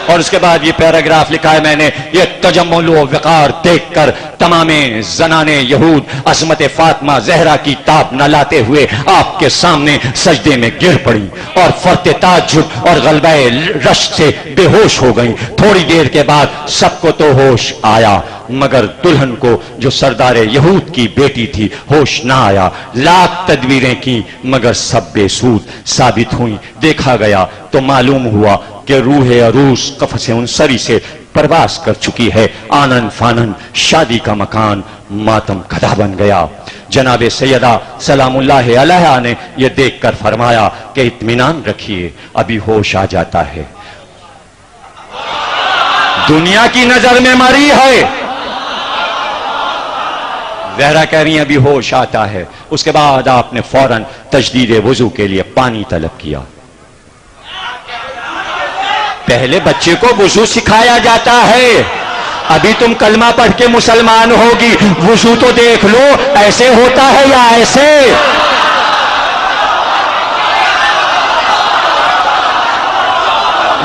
اور اس کے بعد یہ پیراگراف لکھا ہے میں نے، یہ تجمل و وقار دیکھ کر تمام زنانے یہود عظمت فاطمہ زہرا کی تاب نہ لاتے ہوئے آپ کے سامنے سجدے میں گر پڑی اور فرط تعجب اور غلبہ رشک سے بے ہوش ہو گئی۔ تھوڑی دیر کے بعد سب کو تو ہوش آیا، مگر دلہن کو جو سردار یہود کی بیٹی تھی ہوش نہ آیا۔ لاکھ تدبیریں کی مگر سب بے سود ثابت ہوئیں۔ دیکھا گیا تو معلوم ہوا کہ روح عروس قفس انصری سے پرواز کر چکی ہے۔ آنن فانن شادی کا مکان ماتم کدہ بن گیا۔ جناب سیدہ سلام اللہ علیہا نے یہ دیکھ کر فرمایا کہ اطمینان رکھیے، ابھی ہوش آ جاتا ہے۔ دنیا کی نظر میں مری ہے، زہرا کہہ رہی ہیں ابھی ہوش آتا ہے۔ اس کے بعد آپ نے فوراً تجدید وضو کے لیے پانی طلب کیا۔ پہلے بچے کو وضو سکھایا جاتا ہے، ابھی تم کلمہ پڑھ کے مسلمان ہوگی، وضو تو دیکھ لو ایسے ہوتا ہے یا ایسے۔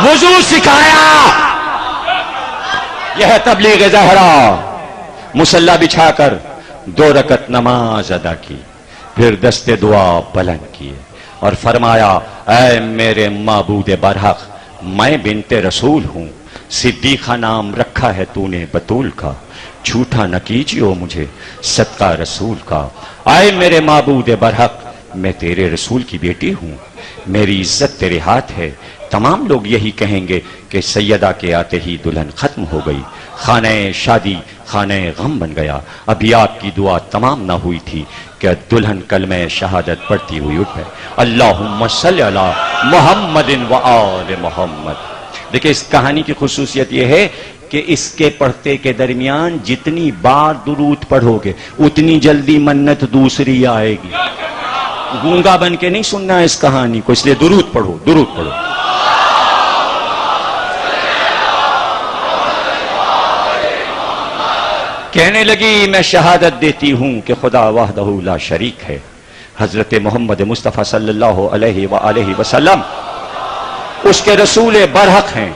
وضو سکھایا، یہ ہے تبلیغ زہرا۔ مصلی بچھا کر 2 رکعت نماز ادا کی، پھر دست دعا بلند کیے اور فرمایا اے میرے معبود برحق، میں بنت رسول ہوں، صدیقہ نام رکھا ہے تو نے بطول کا، جھوٹا نہ کیجیو مجھے صدقہ رسول کا۔ اے میرے معبود برحق، میں تیرے رسول کی بیٹی ہوں، میری عزت تیرے ہاتھ ہے۔ تمام لوگ یہی کہیں گے کہ سیدہ کے آتے ہی دلہن ختم ہو گئی، خانہ شادی خانہ غم بن گیا۔ ابھی آپ کی دعا تمام نہ ہوئی تھی کہ دلہن کلمہ شہادت پڑھتی ہوئی اٹھے، اللہم صلی علی محمد و آل محمد۔ دیکھیں اس کہانی کی خصوصیت یہ ہے کہ اس کے پڑھتے کے درمیان جتنی بار درود پڑھو گے اتنی جلدی منت دوسری آئے گی۔ گونگا بن کے نہیں سننا ہے اس کہانی کو، اس لیے درود پڑھو، درود پڑھو۔ کہنے لگی میں شہادت دیتی ہوں کہ خدا وحدہ لا شریک ہے، حضرت محمد مصطفیٰ صلی اللہ علیہ وآلہ وسلم اس کے رسول برحق ہیں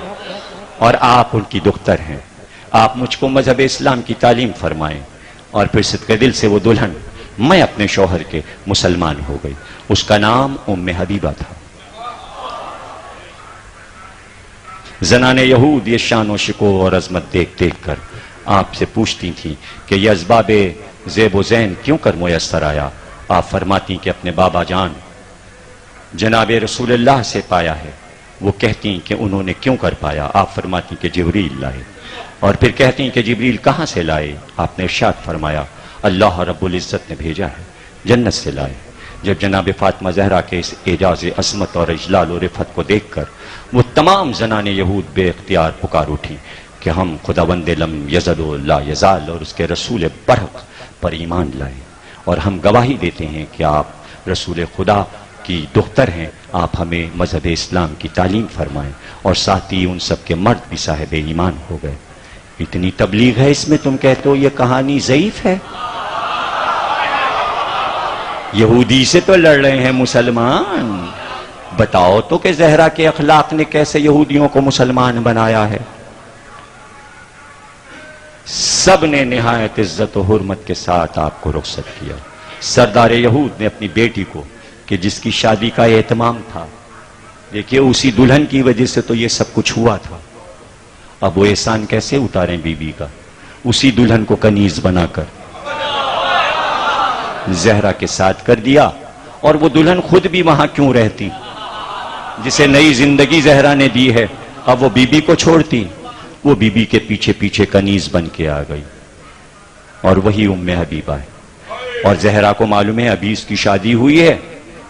اور آپ ان کی دختر ہیں۔ آپ مجھ کو مذہب اسلام کی تعلیم فرمائیں۔ اور پھر صدقے دل سے وہ دلہن میں اپنے شوہر کے مسلمان ہو گئی۔ اس کا نام ام حبیبہ تھا۔ زنان یہود یہ شان و شکوہ اور عظمت دیکھ دیکھ کر آپ سے پوچھتی تھیں کہ یہ اسباب زیب و زین کیوں کر میسر آیا؟ آپ فرماتی کہ اپنے بابا جان جناب رسول اللہ سے پایا ہے۔ وہ کہتی کہ انہوں نے کیوں کر پایا؟ آپ فرماتی کہ جبریل لائے۔ اور پھر کہتی کہ جبریل کہاں سے لائے؟ آپ نے ارشاد فرمایا اللہ رب العزت نے بھیجا ہے، جنت سے لائے۔ جب جناب فاطمہ زہرا کے اس اعجاز عظمت اور اجلال و رفعت کو دیکھ کر وہ تمام زنان یہود بے اختیار پکار اٹھی کہ ہم خداوند لم یزل و لا یزال اور اس کے رسول برحق پر ایمان لائیں، اور ہم گواہی دیتے ہیں کہ آپ رسول خدا کی دختر ہیں۔ آپ ہمیں مذہب اسلام کی تعلیم فرمائیں۔ اور ساتھ ہی ان سب کے مرد بھی صاحب ایمان ہو گئے۔ اتنی تبلیغ ہے اس میں، تم کہتے ہو یہ کہانی ضعیف ہے؟ یہودی سے تو لڑ رہے ہیں مسلمان، بتاؤ تو کہ زہرا کے اخلاق نے کیسے یہودیوں کو مسلمان بنایا ہے۔ سب نے نہایت عزت و حرمت کے ساتھ آپ کو رخصت کیا۔ سردار یہود نے اپنی بیٹی کو کہ جس کی شادی کا اہتمام تھا، دیکھیے اسی دلہن کی وجہ سے تو یہ سب کچھ ہوا تھا، اب وہ احسان کیسے اتاریں بیوی کا؟ اسی دلہن کو کنیز بنا کر زہرا کے ساتھ کر دیا۔ اور وہ دلہن خود بھی وہاں کیوں رہتی جسے نئی زندگی زہرا نے دی ہے؟ اب وہ بیوی کو چھوڑتی، وہ بیوی کے پیچھے پیچھے کنیز بن کے آ گئی، اور وہی ام حبیبہ ہے۔ اور زہرا کو معلوم ہے ابھی اس کی شادی ہوئی ہے،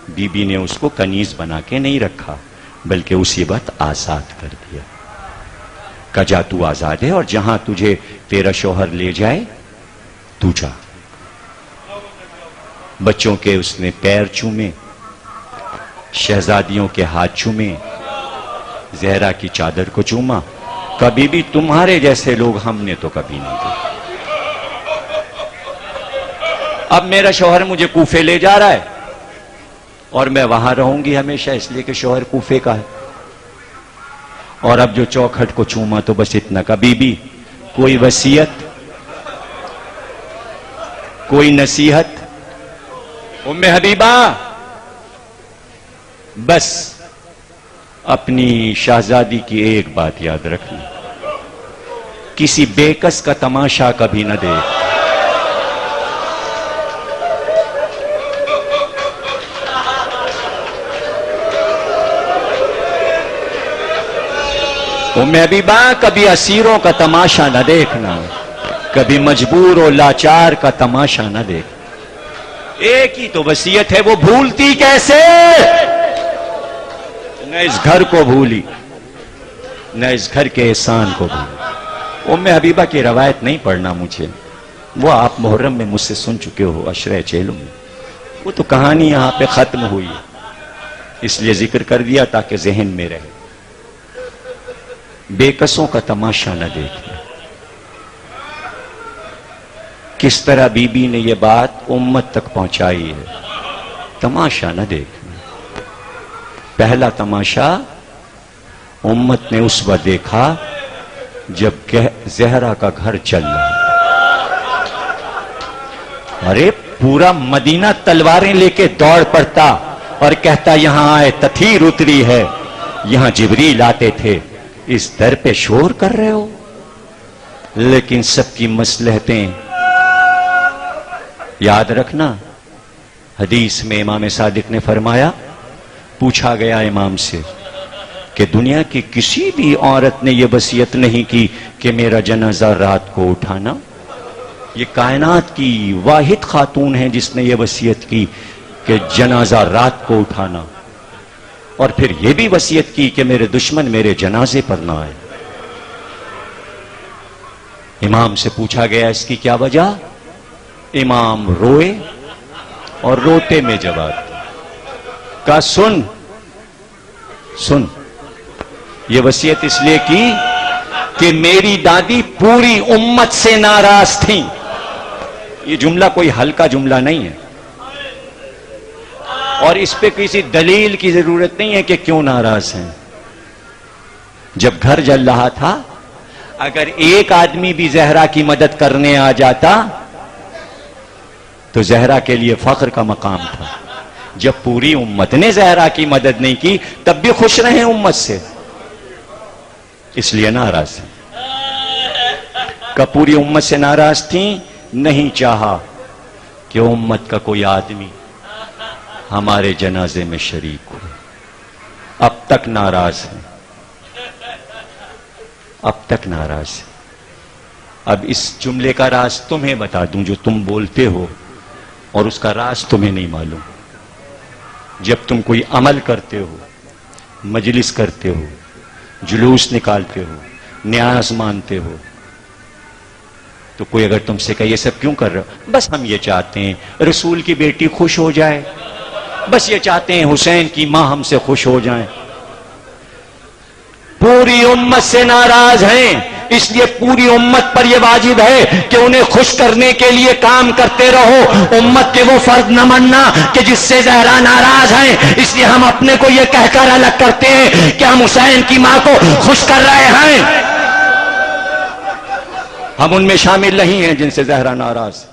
بیوی نے اس کو کنیز بنا کے نہیں رکھا بلکہ اسی وقت آزاد کر دیا۔ کہ جا تو آزاد ہے اور جہاں تجھے تیرا شوہر لے جائے تو جا۔ بچوں کے اس نے پیر چومے، شہزادیوں کے ہاتھ چومے، زہرا کی چادر کو چوما۔ کبھی بھی تمہارے جیسے لوگ ہم نے تو کبھی نہیں دیکھے۔ اب میرا شوہر مجھے کوفے لے جا رہا ہے اور میں وہاں رہوں گی ہمیشہ، اس لیے کہ شوہر کوفے کا ہے، اور اب جو چوکھٹ کو چوما تو بس اتنا کا بی بی کوئی وصیت، کوئی نصیحت؟ ام حبیبہ بس اپنی شہزادی کی ایک بات یاد رکھنا، کسی بیکس کا تماشا کبھی نہ دیکھ۔ ام حبیبہ کبھی اسیروں کا تماشا نہ دیکھنا، کبھی مجبور و لاچار کا تماشا نہ دیکھ۔ ایک ہی تو وصیت ہے، وہ بھولتی کیسے؟ نہ اس گھر کو بھولی، نہ اس گھر کے احسان کو بھولی۔ ام حبیبہ کی روایت نہیں پڑھنا مجھے، وہ آپ محرم میں مجھ سے سن چکے ہو عشرہ چہلم میں، وہ تو کہانی یہاں پہ ختم ہوئی ہے، اس لیے ذکر کر دیا تاکہ ذہن میں رہے۔ بےکسوں کا تماشا نہ دیکھنا۔ کس طرح بی بی نے یہ بات امت تک پہنچائی ہے، تماشا نہ دیکھنا۔ پہلا تماشا امت نے اس وقت دیکھا جب زہرا کا گھر چل رہا، ارے پورا مدینہ تلواریں لے کے دوڑ پڑتا اور کہتا یہاں آئے تطہیر اتری ہے، یہاں جبریل آتے تھے، اس در پہ شور کر رہے ہو۔ لیکن سب کی مصلحتیں یاد رکھنا، حدیث میں امام صادق نے فرمایا، پوچھا گیا امام سے کہ دنیا کی کسی بھی عورت نے یہ وصیت نہیں کی کہ میرا جنازہ رات کو اٹھانا، یہ کائنات کی واحد خاتون ہے جس نے یہ وصیت کی کہ جنازہ رات کو اٹھانا، اور پھر یہ بھی وصیت کی کہ میرے دشمن میرے جنازے پر نہ آئے۔ امام سے پوچھا گیا اس کی کیا وجہ؟ امام روئے اور روتے میں جواب کہا سن یہ وصیت اس لیے کی کہ میری دادی پوری امت سے ناراض تھیں۔ یہ جملہ کوئی ہلکا جملہ نہیں ہے، اور اس پہ کسی دلیل کی ضرورت نہیں ہے کہ کیوں ناراض ہیں۔ جب گھر جل رہا تھا، اگر ایک آدمی بھی زہرا کی مدد کرنے آ جاتا تو زہرا کے لیے فخر کا مقام تھا۔ جب پوری امت نے زہرا کی مدد نہیں کی تب بھی خوش رہے امت سے، اس لیے ناراض ہیں۔ کہ پوری امت سے ناراض تھیں، نہیں چاہا کہ امت کا کوئی آدمی ہمارے جنازے میں شریک ہو۔ اب تک ناراض ہیں، اب تک ناراض ہیں۔ اب اس جملے کا راز تمہیں بتا دوں جو تم بولتے ہو، اور اس کا راز تمہیں نہیں معلوم۔ جب تم کوئی عمل کرتے ہو، مجلس کرتے ہو، جلوس نکالتے ہو، نیاز مانتے ہو، تو کوئی اگر تم سے کہے یہ سب کیوں کر رہے ہو؟ بس ہم یہ چاہتے ہیں رسول کی بیٹی خوش ہو جائے، بس یہ چاہتے ہیں حسین کی ماں ہم سے خوش ہو جائیں۔ پوری امت سے ناراض ہیں، اس لیے پوری امت پر یہ واجب ہے کہ انہیں خوش کرنے کے لیے کام کرتے رہو۔ امت کے وہ فرد نہ مننا کہ جس سے زہرا ناراض ہیں، اس لیے ہم اپنے کو یہ کہہ کر الگ کرتے ہیں کہ ہم حسین کی ماں کو خوش کر رہے ہیں، ہم ان میں شامل نہیں ہیں جن سے زہرا ناراض۔